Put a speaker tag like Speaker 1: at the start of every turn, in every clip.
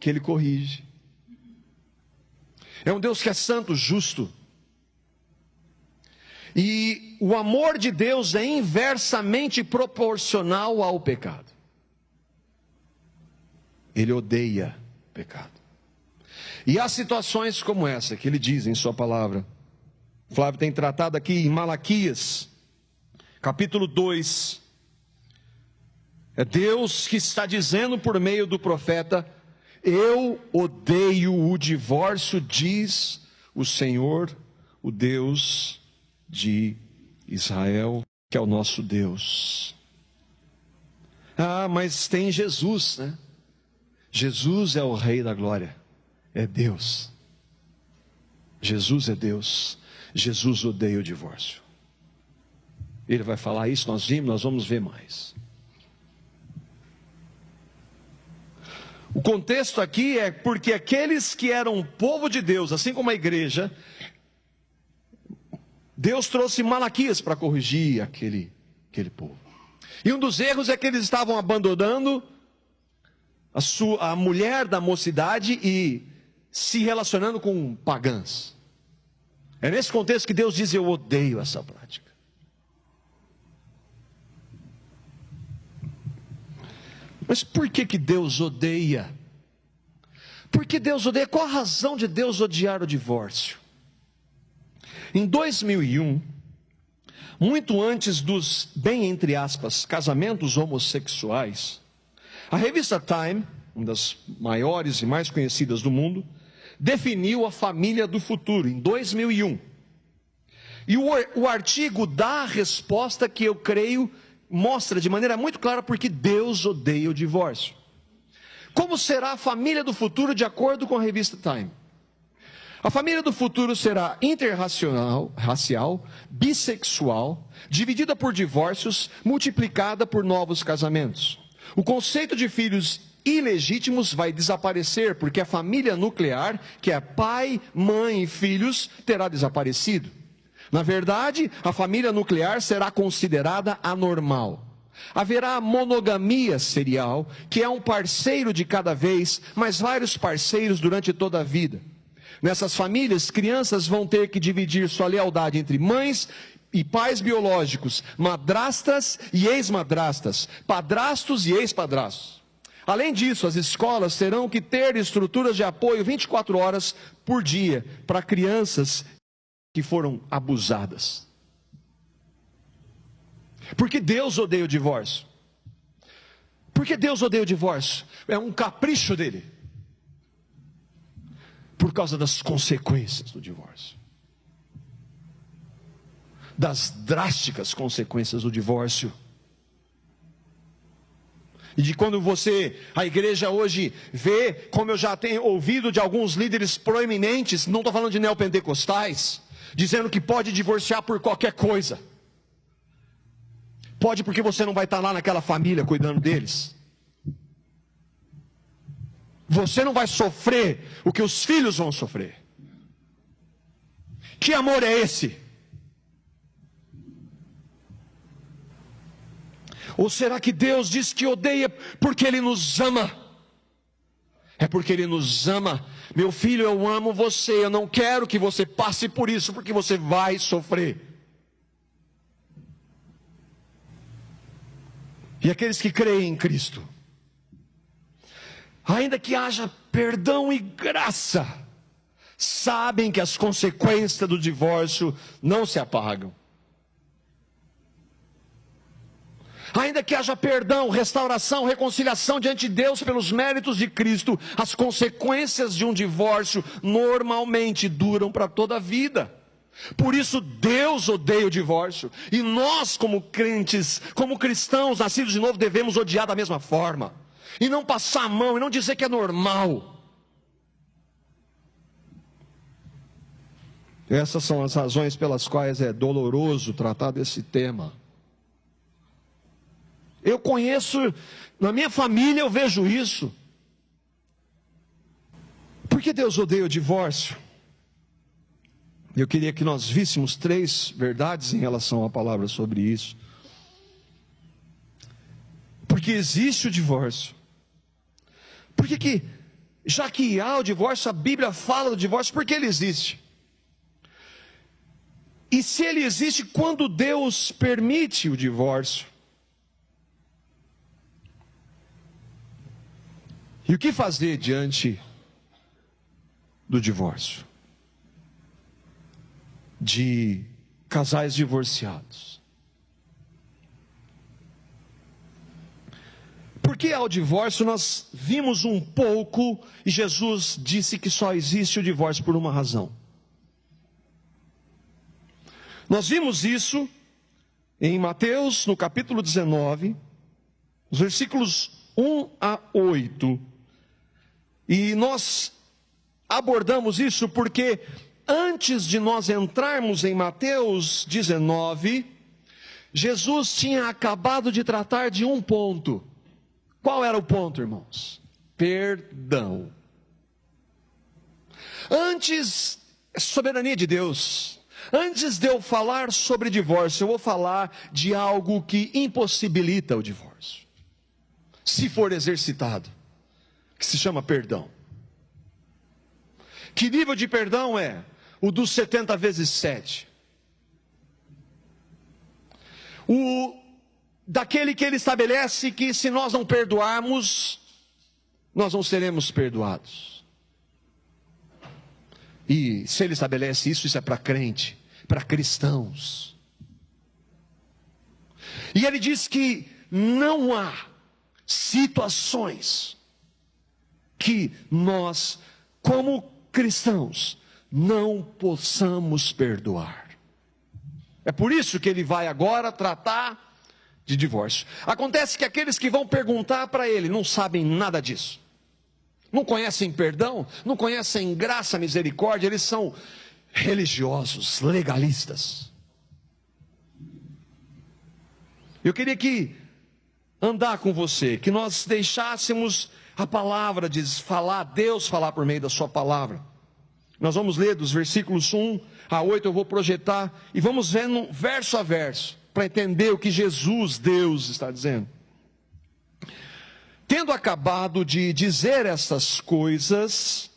Speaker 1: que Ele corrige. É um Deus que é santo, justo. E o amor de Deus é inversamente proporcional ao pecado. Ele odeia o pecado. E há situações como essa que Ele diz em sua palavra. Flávio tem tratado aqui em Malaquias, capítulo 2. É Deus que está dizendo por meio do profeta: eu odeio o divórcio, diz o Senhor, o Deus de Israel, que é o nosso Deus. Ah, mas tem Jesus, né? Jesus é o Rei da Glória, é Deus. Jesus é Deus. Jesus odeia o divórcio. Ele vai falar isso, nós vamos ver mais. O contexto aqui é porque aqueles que eram povo de Deus, assim como a igreja, Deus trouxe Malaquias para corrigir aquele povo. E um dos erros é que eles estavam abandonando a mulher da mocidade e se relacionando com pagãs. É nesse contexto que Deus diz: eu odeio essa prática. Mas por que Deus odeia? Por que Deus odeia? Qual a razão de Deus odiar o divórcio? Em 2001, muito antes dos, bem entre aspas, casamentos homossexuais, a revista Time, uma das maiores e mais conhecidas do mundo, definiu a família do futuro, em 2001. E o artigo dá a resposta que eu creio mostra de maneira muito clara porque Deus odeia o divórcio. Como será a família do futuro de acordo com a revista Time? A família do futuro será interracial, bissexual, dividida por divórcios, multiplicada por novos casamentos. O conceito de filhos ilegítimos vai desaparecer, porque a família nuclear, que é pai, mãe e filhos, terá desaparecido. Na verdade, a família nuclear será considerada anormal. Haverá a monogamia serial, que é um parceiro de cada vez, mas vários parceiros durante toda a vida. Nessas famílias, crianças vão ter que dividir sua lealdade entre mães e pais biológicos, madrastas e ex-madrastas, padrastos e ex-padrastos. Além disso, as escolas terão que ter estruturas de apoio 24 horas por dia para crianças que foram abusadas. Por que Deus odeia o divórcio? Por que Deus odeia o divórcio? É um capricho dele. Por causa das consequências do divórcio. Das drásticas consequências do divórcio. E de quando a igreja hoje vê, como eu já tenho ouvido de alguns líderes proeminentes, não estou falando de neopentecostais, dizendo que pode divorciar por qualquer coisa. Pode porque você não vai estar lá naquela família cuidando deles. Você não vai sofrer o que os filhos vão sofrer. Que amor é esse? Ou será que Deus diz que odeia porque Ele nos ama? É porque Ele nos ama. Meu filho, eu amo você, eu não quero que você passe por isso, porque você vai sofrer. E aqueles que creem em Cristo, ainda que haja perdão e graça, sabem que as consequências do divórcio não se apagam. Ainda que haja perdão, restauração, reconciliação diante de Deus pelos méritos de Cristo, as consequências de um divórcio normalmente duram para toda a vida. Por isso Deus odeia o divórcio. E nós, como crentes, como cristãos nascidos de novo, devemos odiar da mesma forma. E não passar a mão, e não dizer que é normal. Essas são as razões pelas quais é doloroso tratar desse tema. Eu conheço, na minha família eu vejo isso. Por que Deus odeia o divórcio? Eu queria que nós víssemos 3 verdades em relação à palavra sobre isso. Porque existe o divórcio. Por que Já que há o divórcio, a Bíblia fala do divórcio porque ele existe. E se ele existe, quando Deus permite o divórcio? E o que fazer diante do divórcio? De casais divorciados. Porque ao divórcio nós vimos um pouco, e Jesus disse que só existe o divórcio por uma razão. Nós vimos isso em Mateus, no capítulo 19, os versículos 1 a 8. E nós abordamos isso porque antes de nós entrarmos em Mateus 19, Jesus tinha acabado de tratar de um ponto. Qual era o ponto, irmãos? Perdão. Antes, soberania de Deus. Antes de eu falar sobre divórcio, eu vou falar de algo que impossibilita o divórcio, se for exercitado, que se chama perdão. Que nível de perdão é? O dos 70 vezes 7. Daquele que ele estabelece que se nós não perdoarmos, nós não seremos perdoados. E se ele estabelece isso, isso é para crente, para cristãos. E ele diz que não há situações que nós, como cristãos, não possamos perdoar. É por isso que ele vai agora tratar de divórcio. Acontece que aqueles que vão perguntar para ele não sabem nada disso. Não conhecem perdão, não conhecem graça, misericórdia, eles são religiosos, legalistas. Eu queria andar com você, que nós deixássemos a palavra de falar, Deus falar por meio da sua palavra. Nós vamos ler dos versículos 1 a 8, eu vou projetar, e vamos vendo verso a verso, para entender o que Jesus, Deus, está dizendo. Tendo acabado de dizer essas coisas,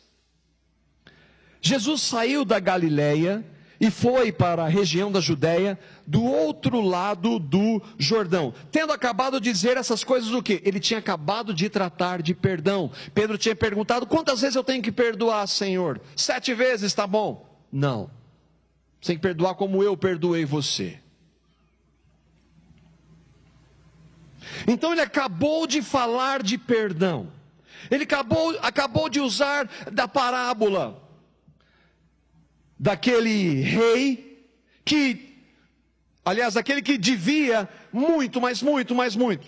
Speaker 1: Jesus saiu da Galileia e foi para a região da Judéia, do outro lado do Jordão. Tendo acabado de dizer essas coisas, o quê? Ele tinha acabado de tratar de perdão. Pedro tinha perguntado: quantas vezes eu tenho que perdoar, Senhor? 7 vezes, está bom? Não. Você tem que perdoar como eu perdoei você. Então ele acabou de falar de perdão. Ele acabou de usar da parábola daquele rei que, aliás, daquele que devia muito, mas muito, mas muito.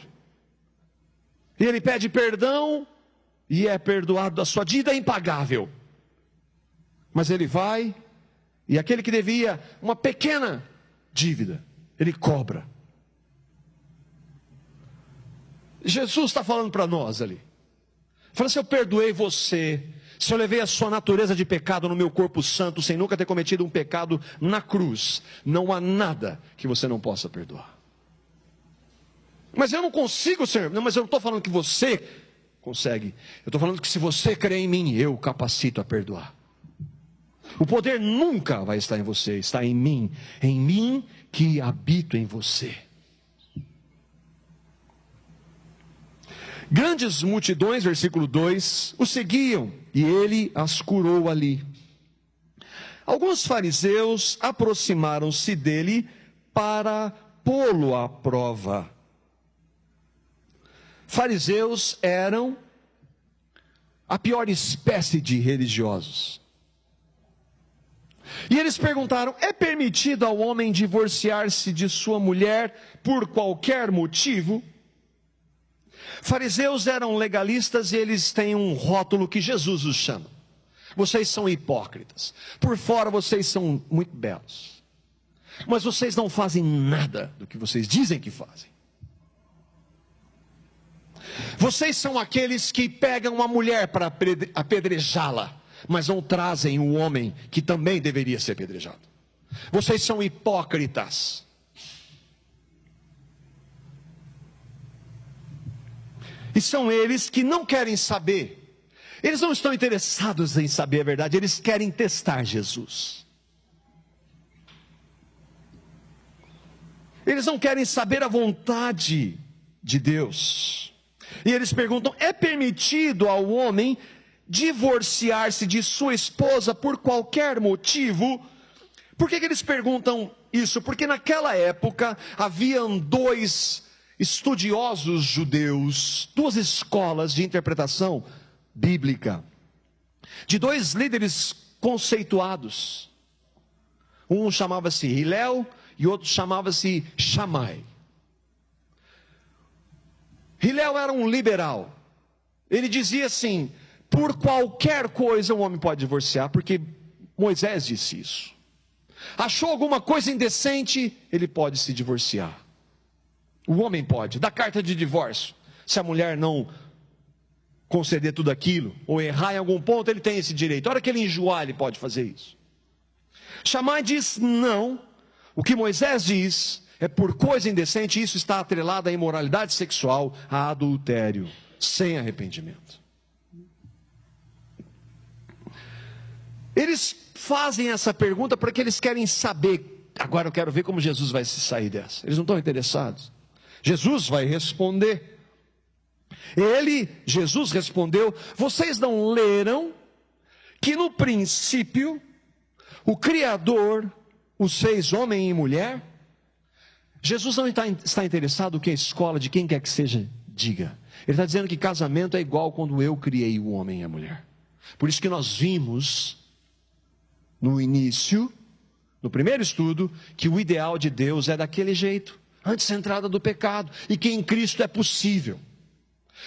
Speaker 1: E ele pede perdão e é perdoado da sua dívida impagável. Mas ele vai e aquele que devia uma pequena dívida, ele cobra. Jesus está falando para nós ali. Fala: se eu perdoei você, se eu levei a sua natureza de pecado no meu corpo santo, sem nunca ter cometido um pecado na cruz, não há nada que você não possa perdoar. Mas eu não consigo, Senhor. Não, mas eu não estou falando que você consegue. Eu estou falando que se você crê em mim, eu capacito a perdoar. O poder nunca vai estar em você, está em mim que habito em você. Grandes multidões, versículo 2, o seguiam e ele as curou ali. Alguns fariseus aproximaram-se dele para pô-lo à prova. Fariseus eram a pior espécie de religiosos. E eles perguntaram: é permitido ao homem divorciar-se de sua mulher por qualquer motivo? Fariseus eram legalistas e eles têm um rótulo que Jesus os chama: vocês são hipócritas. Por fora vocês são muito belos, mas vocês não fazem nada do que vocês dizem que fazem. Vocês são aqueles que pegam uma mulher para apedrejá-la, mas não trazem o homem que também deveria ser apedrejado. Vocês são hipócritas. E são eles que não querem saber Eles não estão interessados em saber a verdade, eles querem testar Jesus. Eles não querem saber a vontade de Deus. E eles perguntam: é permitido ao homem divorciar-se de sua esposa por qualquer motivo? Por que eles perguntam isso? Porque naquela época haviam dois estudiosos judeus, duas escolas de interpretação bíblica, de dois líderes conceituados. Um chamava-se Hillel e outro chamava-se Shammai. Hillel era um liberal. Ele dizia assim: por qualquer coisa um homem pode divorciar, porque Moisés disse isso. Achou alguma coisa indecente, ele pode se divorciar. O homem pode, dá carta de divórcio. Se a mulher não conceder tudo aquilo, ou errar em algum ponto, ele tem esse direito. A hora que ele enjoar, ele pode fazer isso. Shammai diz não. O que Moisés diz é por coisa indecente, isso está atrelado à imoralidade sexual, a adultério, sem arrependimento. Eles fazem essa pergunta porque eles querem saber. Agora eu quero ver como Jesus vai se sair dessa. Eles não estão interessados. Jesus vai responder. Jesus respondeu: vocês não leram que no princípio o Criador os fez homem e mulher? Jesus não está interessado no que a escola de quem quer que seja diga. Ele está dizendo que casamento é igual quando eu criei o homem e a mulher. Por isso que nós vimos no início, no primeiro estudo, que o ideal de Deus é daquele jeito, antes da entrada do pecado, e que em Cristo é possível.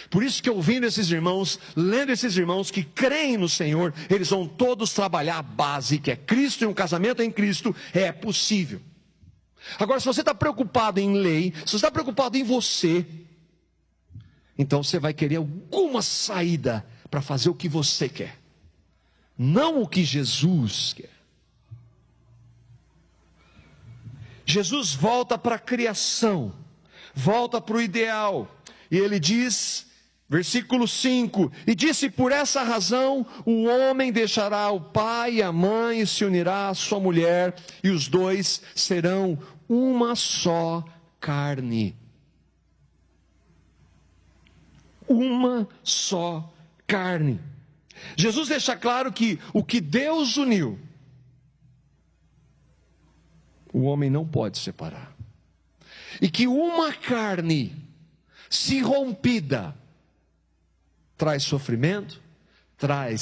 Speaker 1: Por isso que ouvindo esses irmãos, lendo esses irmãos que creem no Senhor, eles vão todos trabalhar a base, que é Cristo, e um casamento em Cristo é possível. Agora, se você está preocupado em lei, se você está preocupado em você, então você vai querer alguma saída para fazer o que você quer, não o que Jesus quer. Jesus volta para a criação, volta para o ideal, e ele diz, versículo 5: e disse: por essa razão o homem deixará o pai e a mãe e se unirá à sua mulher, e os dois serão uma só carne. Uma só carne. Jesus deixa claro que o que Deus uniu, o homem não pode separar. E que uma carne, se rompida, traz sofrimento, traz